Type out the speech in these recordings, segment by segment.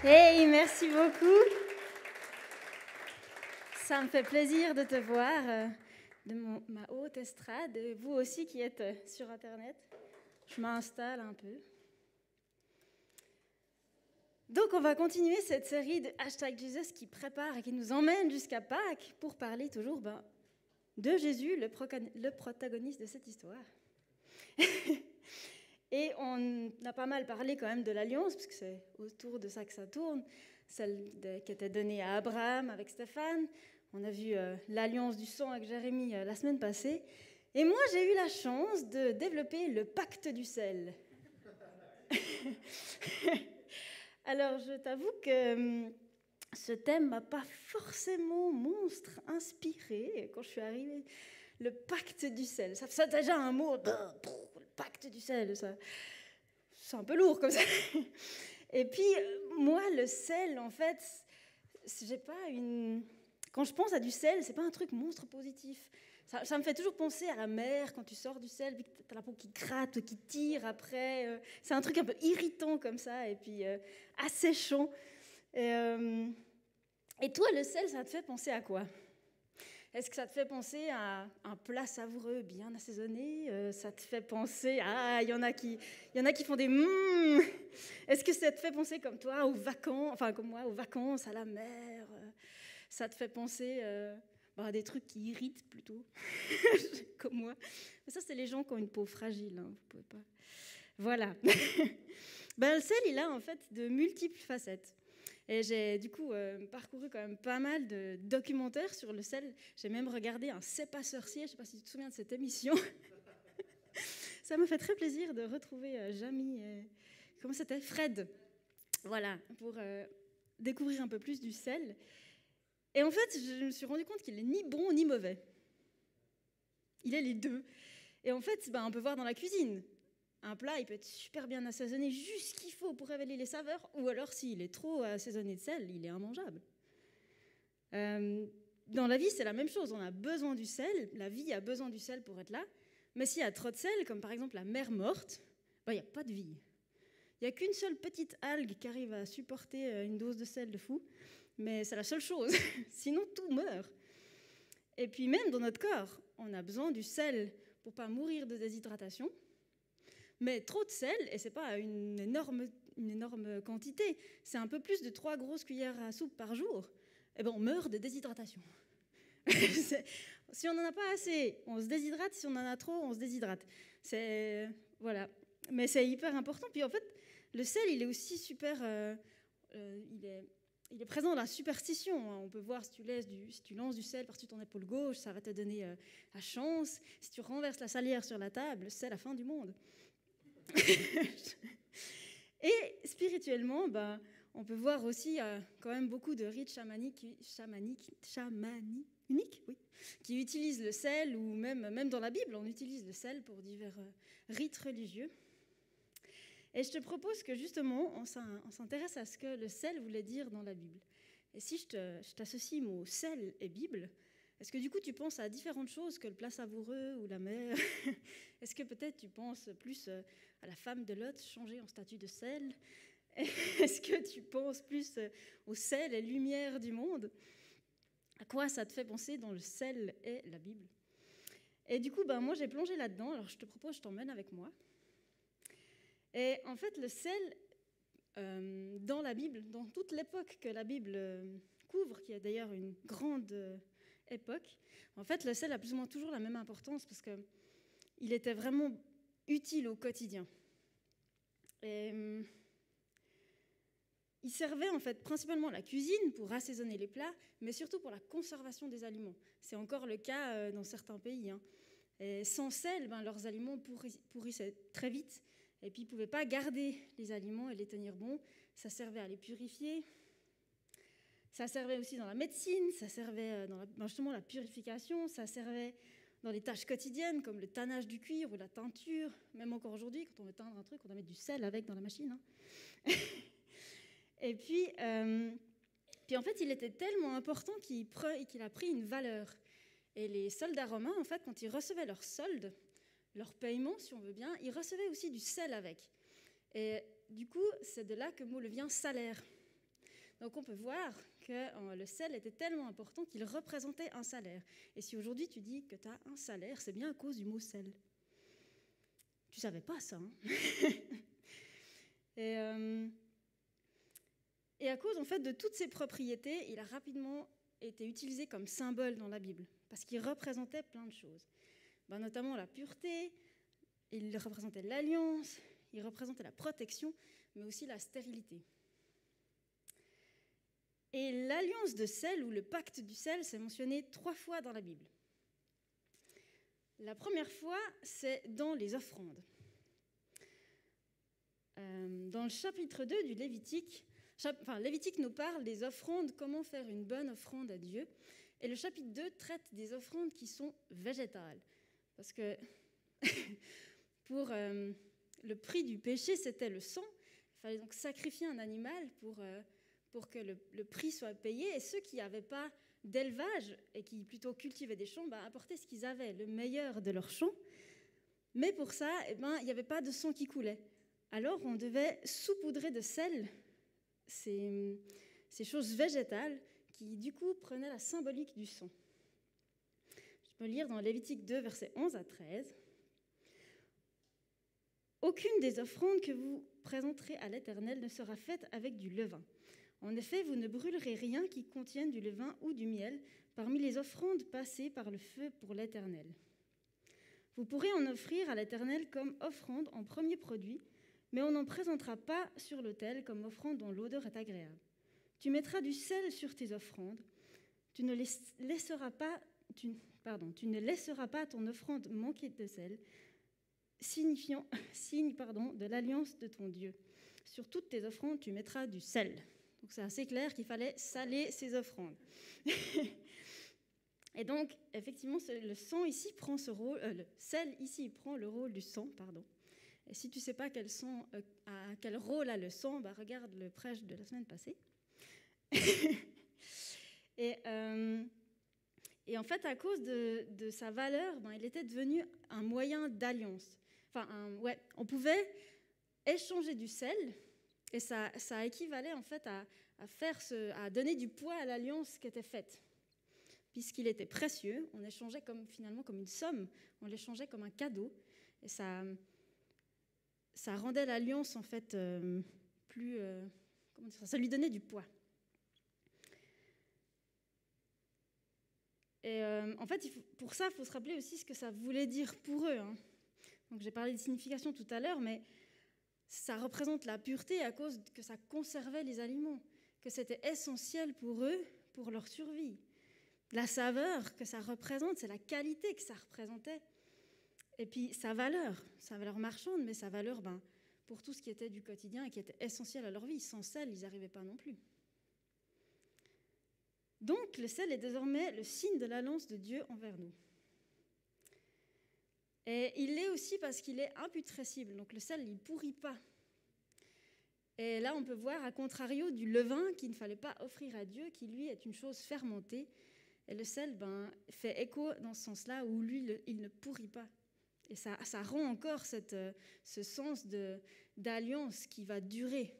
Hey, merci beaucoup. Ça me fait plaisir de te voir de ma haute estrade, et vous aussi qui êtes sur Internet. Je m'installe un peu. Donc on va continuer cette série de #Jesus qui prépare et qui nous emmène jusqu'à Pâques pour parler toujours de Jésus, le protagoniste de cette histoire. Et on a pas mal parlé quand même de l'alliance, parce que c'est autour de ça que ça tourne, celle qui était donnée à Abraham avec Stéphane. On a vu l'alliance du sang avec Jérémie la semaine passée. Et moi, j'ai eu la chance de développer le pacte du sel. Alors, je t'avoue que ce thème m'a pas forcément monstre inspiré quand je suis arrivée. Le pacte du sel, ça déjà un mot, le pacte du sel, ça, c'est un peu lourd comme ça. Et puis, moi, le sel, en fait, j'ai pas une... Quand je pense à du sel, c'est pas un truc monstre positif. Ça me fait toujours penser à la mer, quand tu sors du sel, puis que t'as la peau qui gratte, qui tire après. C'est un truc un peu irritant comme ça, et puis asséchant. Et toi, le sel, ça te fait penser à quoi ? Est-ce que ça te fait penser à un plat savoureux bien assaisonné ? Ça te fait penser à... Il y en a qui font des Est-ce que ça te fait penser comme toi aux vacances, enfin comme moi, aux vacances, à la mer ? Ça te fait penser à des trucs qui irritent plutôt, comme moi. Mais ça, c'est les gens qui ont une peau fragile, hein, vous pouvez pas... Voilà. Le sel, il a en fait de multiples facettes. Et j'ai du coup parcouru quand même pas mal de documentaires sur le sel. J'ai même regardé un C'est pas sorcier, je ne sais pas si tu te souviens de cette émission. Ça m'a fait très plaisir de retrouver Jamie et... Comment c'était ? Fred. Voilà, pour découvrir un peu plus du sel. Et en fait, je me suis rendu compte qu'il n'est ni bon ni mauvais. Il est les deux. Et en fait, on peut voir dans la cuisine. Un plat, il peut être super bien assaisonné, juste ce qu'il faut pour révéler les saveurs, ou alors s'il est trop assaisonné de sel, il est immangeable. Dans la vie, c'est la même chose. On a besoin du sel, la vie a besoin du sel pour être là. Mais s'il y a trop de sel, comme par exemple la mer morte, il n'y a pas de vie. Il n'y a qu'une seule petite algue qui arrive à supporter une dose de sel de fou, mais c'est la seule chose. Sinon, tout meurt. Et puis même dans notre corps, on a besoin du sel pour ne pas mourir de déshydratation. Mais trop de sel, et ce n'est pas une énorme quantité, c'est un peu plus de 3 grosses cuillères à soupe par jour, on meurt de déshydratation. Si on n'en a pas assez, on se déshydrate. Si on en a trop, on se déshydrate. Voilà. Mais c'est hyper important. Puis en fait, le sel, il est aussi super... il est présent dans la superstition. On peut voir si tu lances du sel par-dessus ton épaule gauche, ça va te donner la chance. Si tu renverses la salière sur la table, c'est la fin du monde. Et spirituellement, on peut voir aussi quand même beaucoup de rites chamaniques, oui, qui utilisent le sel, ou même dans la Bible, on utilise le sel pour divers rites religieux. Et je te propose que justement, on s'intéresse à ce que le sel voulait dire dans la Bible. Et si je t'associe mot sel et Bible, est-ce que du coup tu penses à différentes choses que le plat savoureux ou la mer ? Est-ce que peut-être tu penses plus à la femme de Lot changée en statue de sel ? Est-ce que tu penses plus au sel et lumière du monde ? À quoi ça te fait penser dans le sel et la Bible ? Et du coup, moi j'ai plongé là-dedans, alors je te propose, je t'emmène avec moi. Et en fait, le sel, dans la Bible, dans toute l'époque que la Bible couvre, qui est d'ailleurs une grande époque, en fait, le sel a plus ou moins toujours la même importance parce qu'il était vraiment utile au quotidien. Et il servait en fait principalement à la cuisine pour assaisonner les plats, mais surtout pour la conservation des aliments. C'est encore le cas dans certains pays. Et sans sel, leurs aliments pourrissaient très vite. Et puis, ils ne pouvaient pas garder les aliments et les tenir bons. Ça servait à les purifier. Ça servait aussi dans la médecine. Ça servait dans justement la purification. Ça servait dans les tâches quotidiennes, comme le tannage du cuir ou la teinture. Même encore aujourd'hui, quand on veut teindre un truc, on doit mettre du sel avec dans la machine. Et puis, en fait, il était tellement important qu'il a pris une valeur. Et les soldats romains, en fait, quand ils recevaient leur solde, leur paiement, si on veut bien, ils recevaient aussi du sel avec. Et du coup, c'est de là que le mot vient salaire. Donc on peut voir que le sel était tellement important qu'il représentait un salaire. Et si aujourd'hui tu dis que tu as un salaire, c'est bien à cause du mot sel. Tu ne savais pas ça, hein? Et à cause en fait de toutes ces propriétés, il a rapidement été utilisé comme symbole dans la Bible, parce qu'il représentait plein de choses. Notamment la pureté, il représentait l'alliance, il représentait la protection, mais aussi la stérilité. Et l'alliance de sel, ou le pacte du sel, c'est mentionné 3 fois dans la Bible. La première fois, c'est dans les offrandes. Dans le chapitre 2 du Lévitique, Lévitique nous parle des offrandes, comment faire une bonne offrande à Dieu. Et le chapitre 2 traite des offrandes qui sont végétales. Parce que pour le prix du péché, c'était le sang. Il fallait donc sacrifier un animal pour que le prix soit payé. Et ceux qui n'avaient pas d'élevage et qui plutôt cultivaient des champs, apportaient ce qu'ils avaient, le meilleur de leurs champs. Mais pour ça, il n'y avait pas de sang qui coulait. Alors on devait saupoudrer de sel ces choses végétales qui du coup prenaient la symbolique du sang. Je peux lire dans Lévitique 2, versets 11 à 13. « Aucune des offrandes que vous présenterez à l'Éternel ne sera faite avec du levain. En effet, vous ne brûlerez rien qui contienne du levain ou du miel parmi les offrandes passées par le feu pour l'Éternel. Vous pourrez en offrir à l'Éternel comme offrande en premier produit, mais on n'en présentera pas sur l'autel comme offrande dont l'odeur est agréable. Tu mettras du sel sur tes offrandes. Tu ne laisseras pas ton offrande manquer de sel, signe de l'alliance de ton Dieu. Sur toutes tes offrandes, tu mettras du sel. » Donc c'est assez clair qu'il fallait saler ses offrandes. Et donc, effectivement, le sang ici prend ce rôle, le sel ici prend le rôle du sang, pardon. Et si tu ne sais pas quel rôle a le sang, regarde le prêche de la semaine passée. Et en fait, à cause de sa valeur, il était devenu un moyen d'alliance. On pouvait échanger du sel, et ça équivalait en fait à donner du poids à l'alliance qui était faite. Puisqu'il était précieux, on échangeait finalement comme une somme, on l'échangeait comme un cadeau, et ça rendait l'alliance en fait plus, ça lui donnait du poids. Et en fait, pour ça, il faut se rappeler aussi ce que ça voulait dire pour eux. Hein. Donc, j'ai parlé de signification tout à l'heure, mais ça représente la pureté à cause que ça conservait les aliments, que c'était essentiel pour eux, pour leur survie. La saveur que ça représente, c'est la qualité que ça représentait. Et puis sa valeur marchande, mais sa valeur pour tout ce qui était du quotidien et qui était essentiel à leur vie. Sans sel, ils n'y arrivaient pas non plus. Donc, le sel est désormais le signe de l'alliance de Dieu envers nous. Et il l'est aussi parce qu'il est imputrescible. Donc, le sel, il ne pourrit pas. Et là, on peut voir, à contrario du levain qu'il ne fallait pas offrir à Dieu, qui, lui, est une chose fermentée. Et le sel fait écho dans ce sens-là, où lui, il ne pourrit pas. Et ça rend encore ce sens d'alliance qui va durer.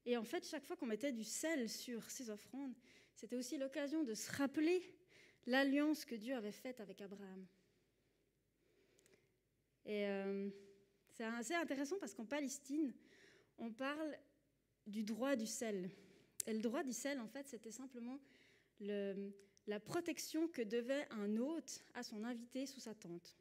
Et en fait, chaque fois qu'on mettait du sel sur ces offrandes, c'était aussi l'occasion de se rappeler l'alliance que Dieu avait faite avec Abraham. Et c'est assez intéressant parce qu'en Palestine, on parle du droit du sel. Et le droit du sel, en fait, c'était simplement la protection que devait un hôte à son invité sous sa tente.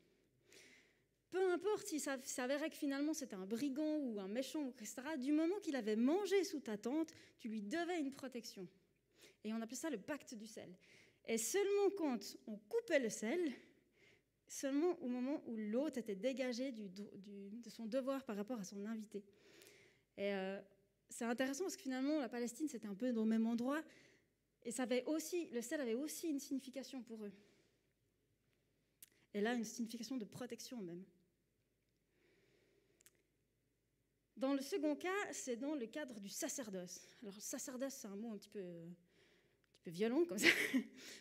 Peu importe s'il s'avérait que finalement c'était un brigand ou un méchant, etc., du moment qu'il avait mangé sous ta tente, tu lui devais une protection. Et on appelait ça le pacte du sel. Et seulement quand on coupait le sel, seulement au moment où l'hôte était dégagé de son devoir par rapport à son invité. Et c'est intéressant parce que finalement, la Palestine, c'était un peu dans le même endroit. Et le sel avait aussi une signification pour eux. Et là, une signification de protection même. Dans le second cas, c'est dans le cadre du sacerdoce. Alors, sacerdoce, c'est un mot un petit peu violent comme ça,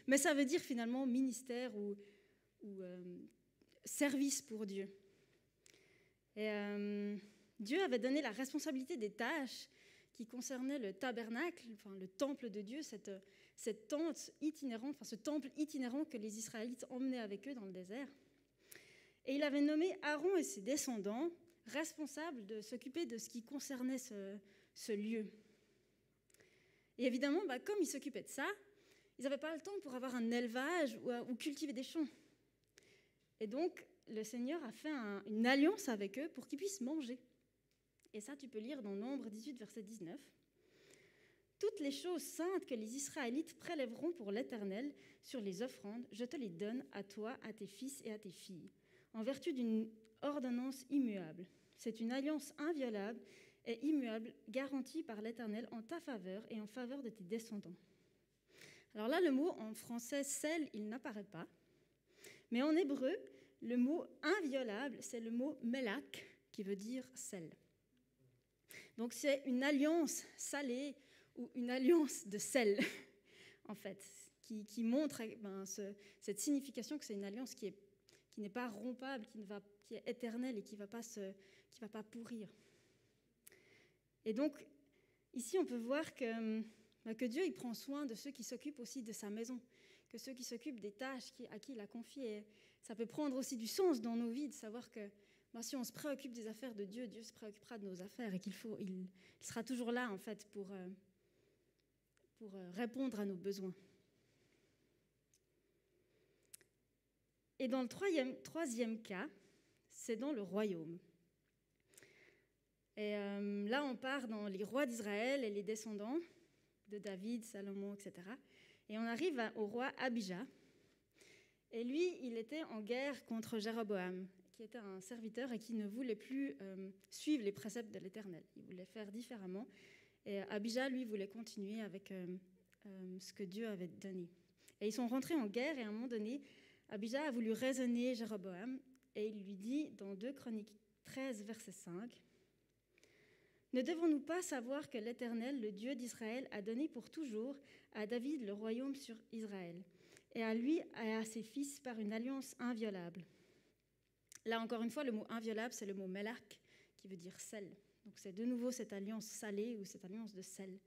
mais ça veut dire finalement ministère ou service pour Dieu. Et Dieu avait donné la responsabilité des tâches qui concernaient le tabernacle, enfin le temple de Dieu, cette tente itinérante, enfin ce temple itinérant que les Israélites emmenaient avec eux dans le désert. Et il avait nommé Aaron et ses descendants responsables de s'occuper de ce qui concernait ce lieu. Et évidemment, comme ils s'occupaient de ça, ils n'avaient pas le temps pour avoir un élevage ou cultiver des champs. Et donc, le Seigneur a fait une alliance avec eux pour qu'ils puissent manger. Et ça, tu peux lire dans Nombre 18, verset 19. « Toutes les choses saintes que les Israélites prélèveront pour l'Éternel sur les offrandes, je te les donne à toi, à tes fils et à tes filles, en vertu d'une ordonnance immuable. C'est une alliance inviolable et immuable, garantie par l'Éternel en ta faveur et en faveur de tes descendants. » Alors là, le mot en français « sel », il n'apparaît pas. Mais en hébreu, le mot inviolable, c'est le mot « melak » qui veut dire « sel ». Donc c'est une alliance salée ou une alliance de sel, en fait, qui montre cette signification que c'est une alliance qui n'est pas rompable, qui est éternelle et qui ne va pas pourrir. Et donc, ici, on peut voir que Dieu il prend soin de ceux qui s'occupent aussi de sa maison, que ceux qui s'occupent des tâches à qui il a confiées. Et ça peut prendre aussi du sens dans nos vies de savoir que si on se préoccupe des affaires de Dieu, Dieu se préoccupera de nos affaires et il sera toujours là en fait pour répondre à nos besoins. Et dans le troisième cas, c'est dans le royaume. Et là, on part dans les rois d'Israël et les descendants de David, Salomon, etc. Et on arrive au roi Abijah. Et lui, il était en guerre contre Jéroboam, qui était un serviteur et qui ne voulait plus suivre les préceptes de l'Éternel. Il voulait faire différemment. Et Abijah, lui, voulait continuer avec ce que Dieu avait donné. Et ils sont rentrés en guerre et à un moment donné, Abijah a voulu raisonner Jéroboam et il lui dit dans 2 Chroniques 13, verset 5, « Ne devons-nous pas savoir que l'Éternel, le Dieu d'Israël, a donné pour toujours à David le royaume sur Israël, et à lui et à ses fils par une alliance inviolable ?» Là, encore une fois, le mot inviolable, c'est le mot melak, qui veut dire sel. Donc c'est de nouveau cette alliance salée ou cette alliance de sel.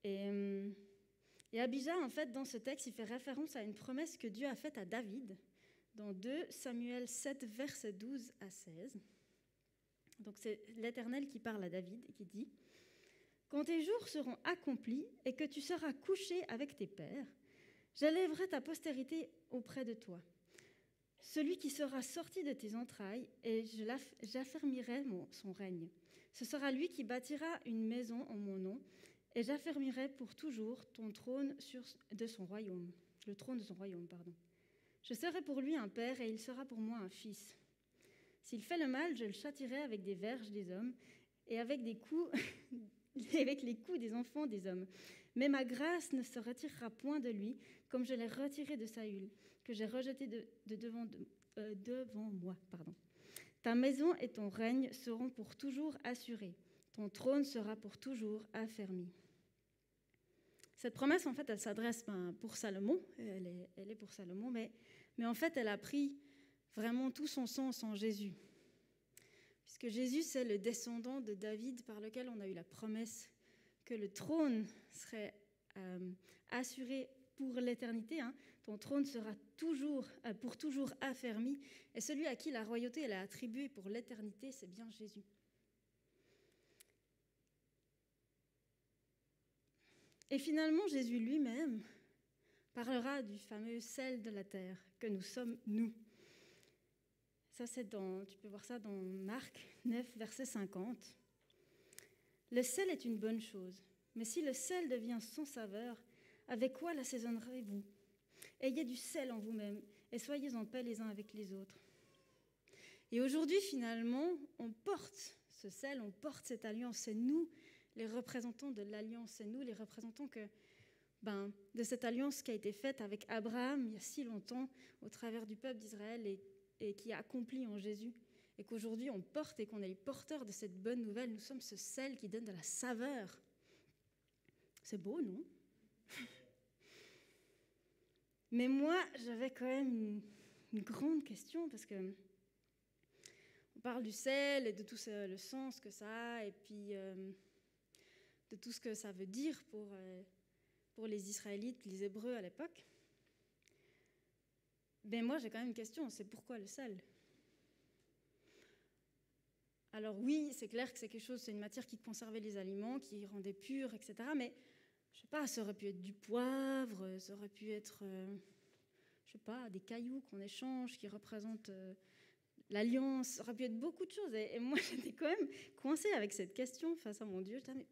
Et Abijah, en fait, dans ce texte, il fait référence à une promesse que Dieu a faite à David dans 2 Samuel 7, versets 12 à 16. Donc c'est l'Éternel qui parle à David et qui dit « Quand tes jours seront accomplis et que tu seras couché avec tes pères, j'élèverai ta postérité auprès de toi. Celui qui sera sorti de tes entrailles, et j'affermirai son règne. Ce sera lui qui bâtira une maison en mon nom, et j'affermirai pour toujours ton trône de son royaume. Le trône de son royaume, pardon. Je serai pour lui un père, et il sera pour moi un fils. S'il fait le mal, je le châtierai avec des verges des hommes, et avec les coups des enfants des hommes. Mais ma grâce ne se retirera point de lui, comme je l'ai retiré de Saül, que j'ai rejeté devant moi. Ta maison et ton règne seront pour toujours assurés. Ton trône sera pour toujours affermi. » Cette promesse, en fait, elle s'adresse pour Salomon. Elle est pour Salomon, mais en fait, elle a pris vraiment tout son sens en Jésus. Puisque Jésus, c'est le descendant de David par lequel on a eu la promesse que le trône serait assuré pour l'éternité. Ton trône sera pour toujours affermi. Et celui à qui la royauté elle est attribuée pour l'éternité, c'est bien Jésus. Et finalement, Jésus lui-même parlera du fameux sel de la terre que nous sommes, nous. Ça, tu peux voir ça dans Marc 9, verset 50. « Le sel est une bonne chose, mais si le sel devient sans saveur, avec quoi l'assaisonnerez-vous ? Ayez du sel en vous-même et soyez en paix les uns avec les autres. » Et aujourd'hui, finalement, on porte ce sel, on porte cette alliance. C'est nous les représentants de l'alliance, c'est nous les représentants de cette alliance qui a été faite avec Abraham il y a si longtemps au travers du peuple d'Israël et qui est accomplie en Jésus. Et qu'aujourd'hui on porte et qu'on est les porteurs de cette bonne nouvelle. Nous sommes ce sel qui donne de la saveur. C'est beau, non ? Mais moi, j'avais quand même une grande question parce que parle du sel et de tout le sens que ça a, et puis de tout ce que ça veut dire pour les Israélites, les Hébreux à l'époque. Mais moi, j'ai quand même une question, c'est pourquoi le sel? Alors oui, c'est clair que c'est quelque chose, c'est une matière qui conservait les aliments, qui rendait purs, etc. Mais je sais pas, ça aurait pu être du poivre, ça aurait pu être, je sais pas, des cailloux qu'on échange, qui représentent l'alliance, ça aurait pu être beaucoup de choses. Et moi, j'étais quand même coincée avec cette question face à mon Dieu. Je disais, mais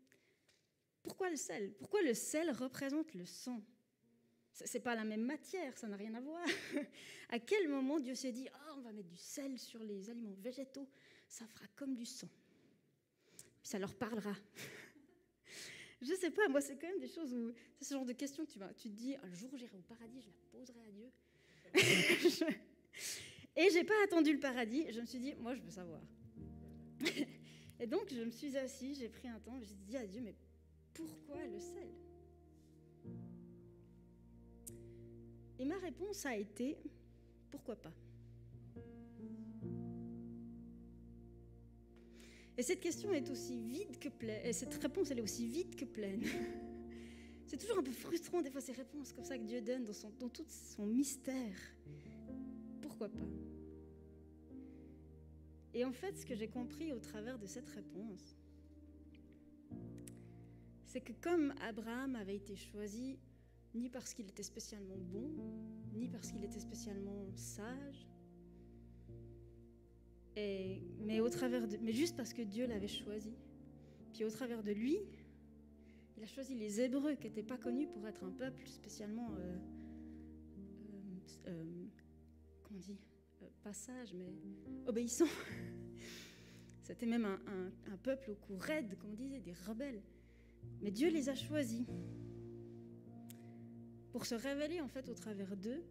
pourquoi le sel? Pourquoi le sel représente le sang? C'est pas la même matière, ça n'a rien à voir. À quel moment Dieu s'est dit, on va mettre du sel sur les aliments végétaux, ça fera comme du sang. Puis ça leur parlera. Je sais pas, moi c'est quand même des choses où c'est ce genre de questions que tu te dis, un jour j'irai au paradis, je la poserai à Dieu. Et j'ai pas attendu le paradis, je me suis dit, moi je veux savoir. Et donc je me suis assise, j'ai pris un temps, j'ai dit à Dieu, mais pourquoi le sel? Et ma réponse a été, pourquoi pas? Et cette question est aussi vide que pleine, et cette réponse elle est aussi vide que pleine. C'est toujours un peu frustrant des fois ces réponses comme ça que Dieu donne dans tout son mystère. Pourquoi pas? Et en fait, ce que j'ai compris au travers de cette réponse, c'est que comme Abraham avait été choisi ni parce qu'il était spécialement bon, ni parce qu'il était spécialement sage, mais juste parce que Dieu l'avait choisi. Puis au travers de lui, il a choisi les Hébreux qui n'étaient pas connus pour être un peuple spécialement, comment on dit, pas sage, mais obéissant. C'était même un peuple au cou raide, comme on disait, des rebelles. Mais Dieu les a choisis pour se révéler en fait au travers d'eux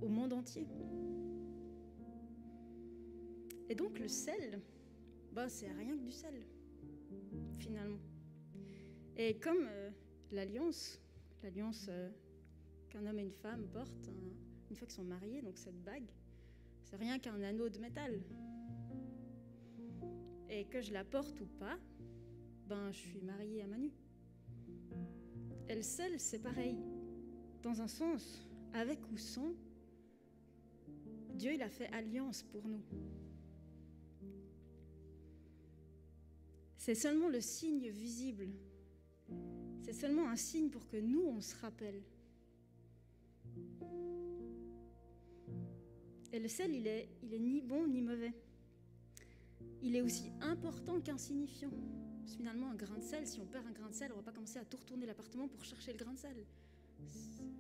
au monde entier. Et donc le sel, c'est rien que du sel, finalement. Et comme l'alliance qu'un homme et une femme portent une fois qu'ils sont mariés, donc cette bague, c'est rien qu'un anneau de métal. Et que je la porte ou pas, je suis mariée à Manu. Et le sel, c'est pareil. Dans un sens, avec ou sans, Dieu, il a fait alliance pour nous. C'est seulement le signe visible. C'est seulement un signe pour que nous, on se rappelle. Et le sel, il est ni bon ni mauvais. Il est aussi important qu'insignifiant. Parce que finalement, un grain de sel, si on perd un grain de sel, on ne va pas commencer à tout retourner l'appartement pour chercher le grain de sel.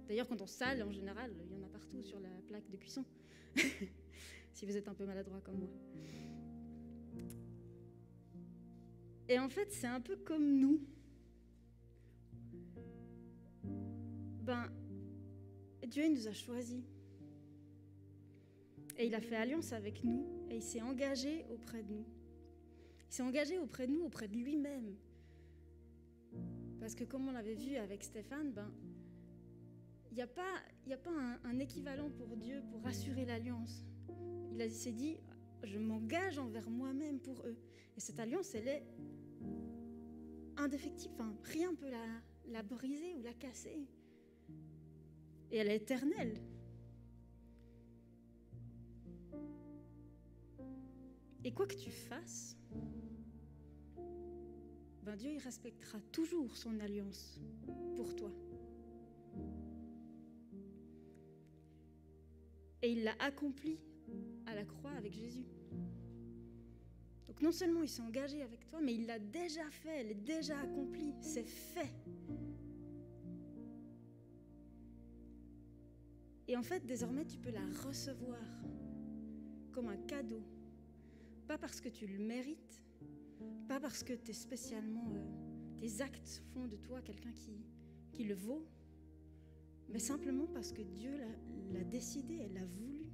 D'ailleurs, quand on sale, en général, il y en a partout sur la plaque de cuisson. Si vous êtes un peu maladroit comme moi. Et en fait, c'est un peu comme nous. Dieu il nous a choisis. Et il a fait alliance avec nous. Et il s'est engagé auprès de nous. Il s'est engagé auprès de nous, auprès de lui-même. Parce que comme on l'avait vu avec Stéphane, il n'y a pas un équivalent pour Dieu pour assurer l'alliance. Il s'est dit, je m'engage envers moi-même pour eux. Et cette alliance, elle est indéfectible. Rien ne peut la briser ou la casser. Et elle est éternelle. Et quoi que tu fasses, Dieu, il respectera toujours son alliance pour toi. Et il l'a accompli à la croix avec Jésus. Donc non seulement il s'est engagé avec toi, mais il l'a déjà fait, elle est déjà accomplie, c'est fait. Et en fait, désormais, tu peux la recevoir comme un cadeau. Pas parce que tu le mérites, pas parce que t'es spécialement, tes actes font de toi quelqu'un qui le vaut, mais simplement parce que Dieu l'a décidé, elle l'a voulu.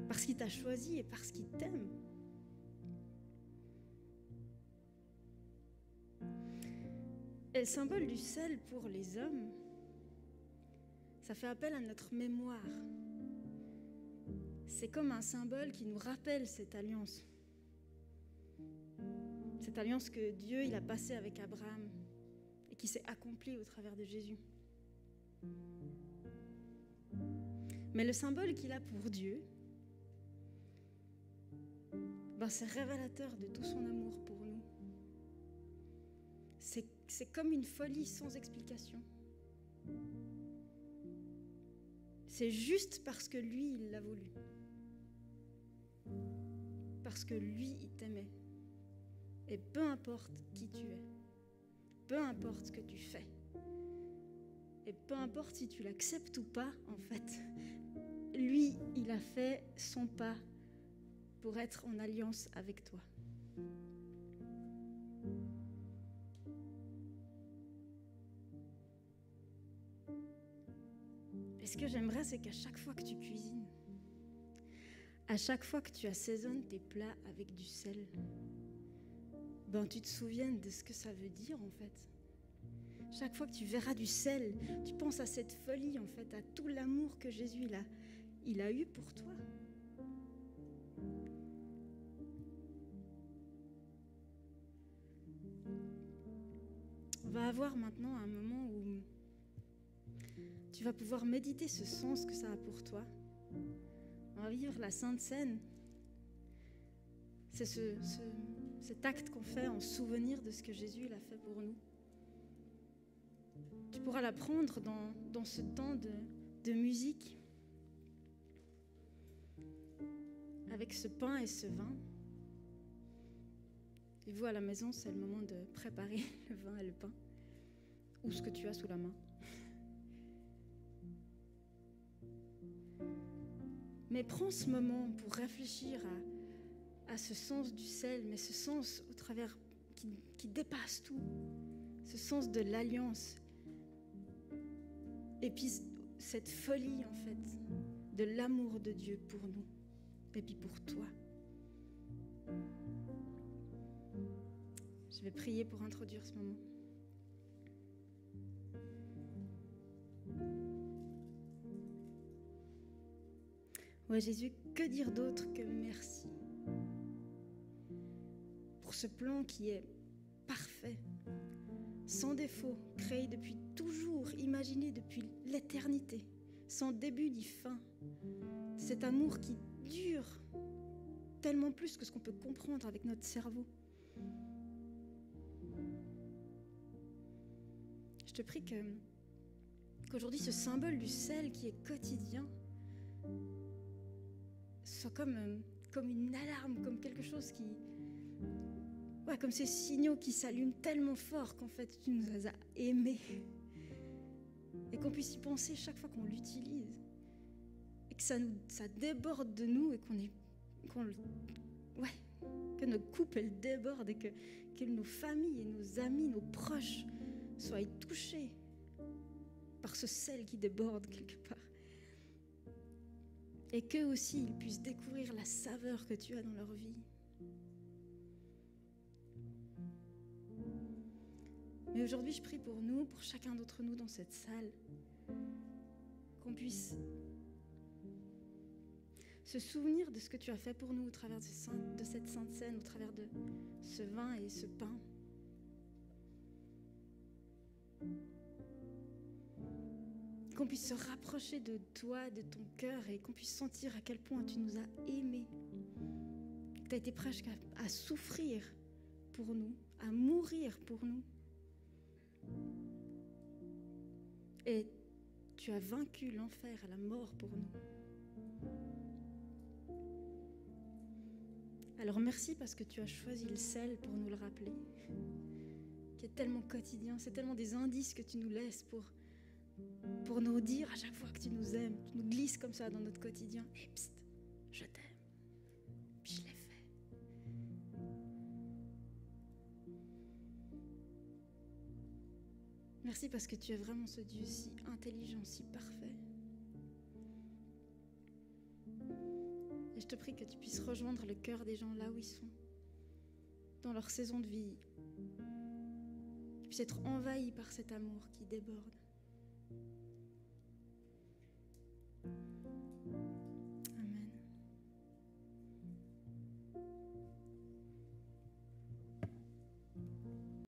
Parce qu'il t'a choisi et parce qu'il t'aime. Et le symbole du sel pour les hommes, ça fait appel à notre mémoire. c'est comme un symbole qui nous rappelle cette alliance. Cette alliance que Dieu il a passée avec Abraham et qui s'est accomplie au travers de Jésus. Mais le symbole qu'il a pour Dieu, c'est révélateur de tout son amour pour nous. C'est comme une folie sans explication. C'est juste parce que lui, il l'a voulu. Parce que lui, il t'aimait. Et peu importe qui tu es, peu importe ce que tu fais, et peu importe si tu l'acceptes ou pas, en fait, lui, il a fait son pas pour être en alliance avec toi. Et ce que j'aimerais, c'est qu'à chaque fois que tu cuisines, à chaque fois que tu assaisonnes tes plats avec du sel, tu te souviennes de ce que ça veut dire en fait. Chaque fois que tu verras du sel, tu penses à cette folie en fait, à tout l'amour que Jésus il a eu pour toi. On va avoir maintenant un moment où tu vas pouvoir méditer ce sens que ça a pour toi. On va vivre la Sainte Seine. C'est cet acte qu'on fait en souvenir de ce que Jésus il a fait pour nous. Tu pourras l'apprendre dans ce temps de musique, avec ce pain et ce vin. Et vous, à la maison, c'est le moment de préparer le vin et le pain, ou ce que tu as sous la main. Mais prends ce moment pour réfléchir à ce sens du sel, mais ce sens au travers qui dépasse tout, ce sens de l'alliance. Et puis cette folie, en fait, de l'amour de Dieu pour nous, et puis pour toi. Je vais prier pour introduire ce moment. Ouais, Jésus, que dire d'autre que merci pour ce plan qui est parfait, sans défaut, créé depuis toujours, imaginé depuis l'éternité, sans début ni fin. Cet amour qui dure tellement plus que ce qu'on peut comprendre avec notre cerveau. Je te prie qu'aujourd'hui, ce symbole du sel qui est quotidien soit comme une alarme, comme quelque chose qui... Ouais, comme ces signaux qui s'allument tellement fort qu'en fait, tu nous as aimés. Et qu'on puisse y penser chaque fois qu'on l'utilise. Et que ça déborde de nous et que notre couple, elle déborde et que nos familles et nos amis, nos proches soient touchés par ce sel qui déborde quelque part. Et qu'eux aussi, ils puissent découvrir la saveur que tu as dans leur vie. Mais aujourd'hui, je prie pour nous, pour chacun d'entre nous dans cette salle, qu'on puisse se souvenir de ce que tu as fait pour nous au travers de cette Sainte Seine, au travers de ce vin et ce pain. Qu'on puisse se rapprocher de toi, de ton cœur, et qu'on puisse sentir à quel point tu nous as aimés. Que tu as été prêt à souffrir pour nous, à mourir pour nous. Et tu as vaincu l'enfer et la mort pour nous. Alors merci parce que tu as choisi le sel pour nous le rappeler, qui est tellement quotidien, c'est tellement des indices que tu nous laisses pour nous dire à chaque fois que tu nous aimes, tu nous glisses comme ça dans notre quotidien. Et psst, je t'aime. Puis je l'ai fait. Merci parce que tu es vraiment ce Dieu si intelligent, si parfait. Et je te prie que tu puisses rejoindre le cœur des gens là où ils sont, dans leur saison de vie, qu'ils puissent être envahis par cet amour qui déborde.